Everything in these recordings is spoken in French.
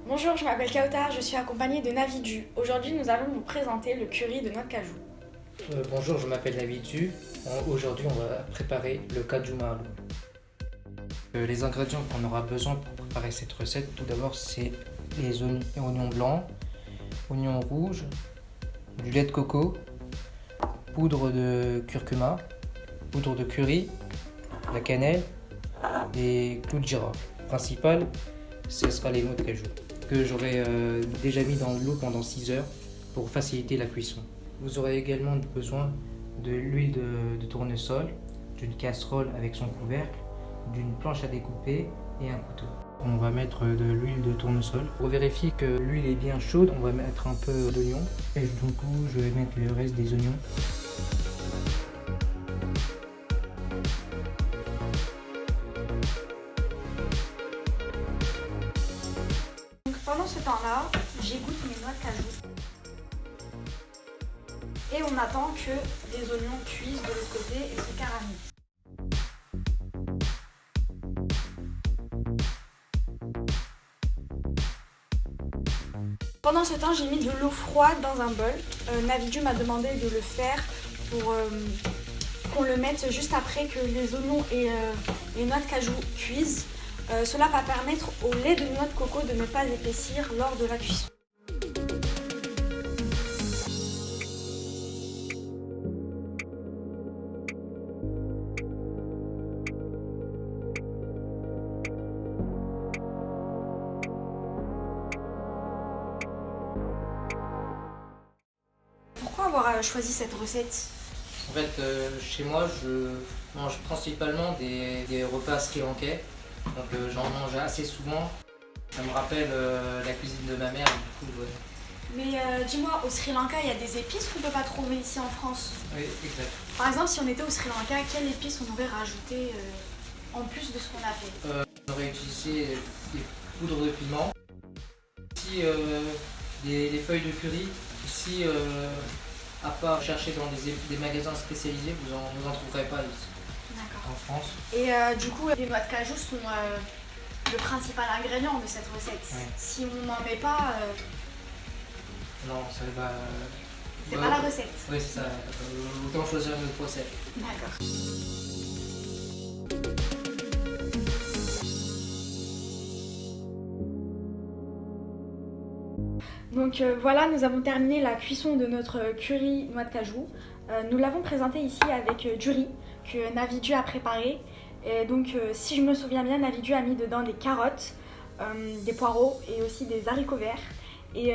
Bonjour, je m'appelle Kautar, je suis accompagnée de Navidu. Aujourd'hui, nous allons vous présenter le curry de noix de cajou. Bonjour, je m'appelle Navidu. Aujourd'hui, on va préparer le kaju malu. Les ingrédients qu'on aura besoin pour préparer cette recette, tout d'abord, c'est les oignons blancs, oignons rouges, du lait de coco, poudre de curcuma, poudre de curry, la cannelle et clous de girofle. Le principal, ce sera les noix de cajou que j'aurai déjà mis dans l'eau pendant 6 heures pour faciliter la cuisson. Vous aurez également besoin de l'huile de tournesol, d'une casserole avec son couvercle, d'une planche à découper et un couteau. On va mettre de l'huile de tournesol. Pour vérifier que l'huile est bien chaude, on va mettre un peu d'oignon. Et du coup, je vais mettre le reste des oignons. Donc, pendant ce temps-là, j'égoutte mes noix de cajou. Et on attend que les oignons cuisent de l'autre côté et se caramélisent. Pendant ce temps, j'ai mis de l'eau froide dans un bol. Navidu m'a demandé de le faire pour qu'on le mette juste après que les oignons et les noix de cajou cuisent. Cela va permettre au lait de noix de coco de ne pas épaissir lors de la cuisson. Pourquoi avoir choisi cette recette? En fait, chez moi, je mange principalement des repas sri-lankais. Donc j'en mange assez souvent. Ça me rappelle la cuisine de ma mère. Du coup, ouais. Mais dis-moi, au Sri Lanka, il y a des épices qu'on ne peut pas trouver ici en France. Oui, exact. Par exemple, si on était au Sri Lanka, quelles épices on aurait rajouté en plus de ce qu'on a fait? On aurait utilisé des poudres de piment. Ici, des feuilles de curry. Ici, à part chercher dans des magasins spécialisés, vous en trouverez pas ici D'accord. en France. Et du coup, les noix de cajou sont le principal ingrédient de cette recette. Ouais. Si on n'en met pas, Non, ça va. c'est pas la recette. Oui, c'est ça. Autant choisir une autre recette. D'accord. Donc voilà, nous avons terminé la cuisson de notre curry noix de cajou. Nous l'avons présenté ici avec du riz que Navidu a préparé. Et donc si je me souviens bien, Navidu a mis dedans des carottes, des poireaux et aussi des haricots verts. Et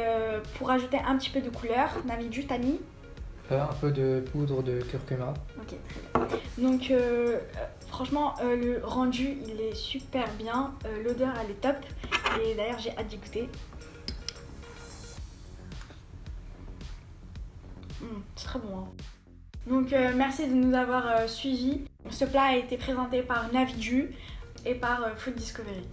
pour ajouter un petit peu de couleur, Navidu t'a mis Un peu de poudre de curcuma. Ok, très bien. Donc franchement, le rendu il est super bien, l'odeur elle est top. Et d'ailleurs j'ai hâte d'y goûter. C'est très bon. Hein. Donc merci de nous avoir suivis. Ce plat a été présenté par Navidu et par Food Discovery.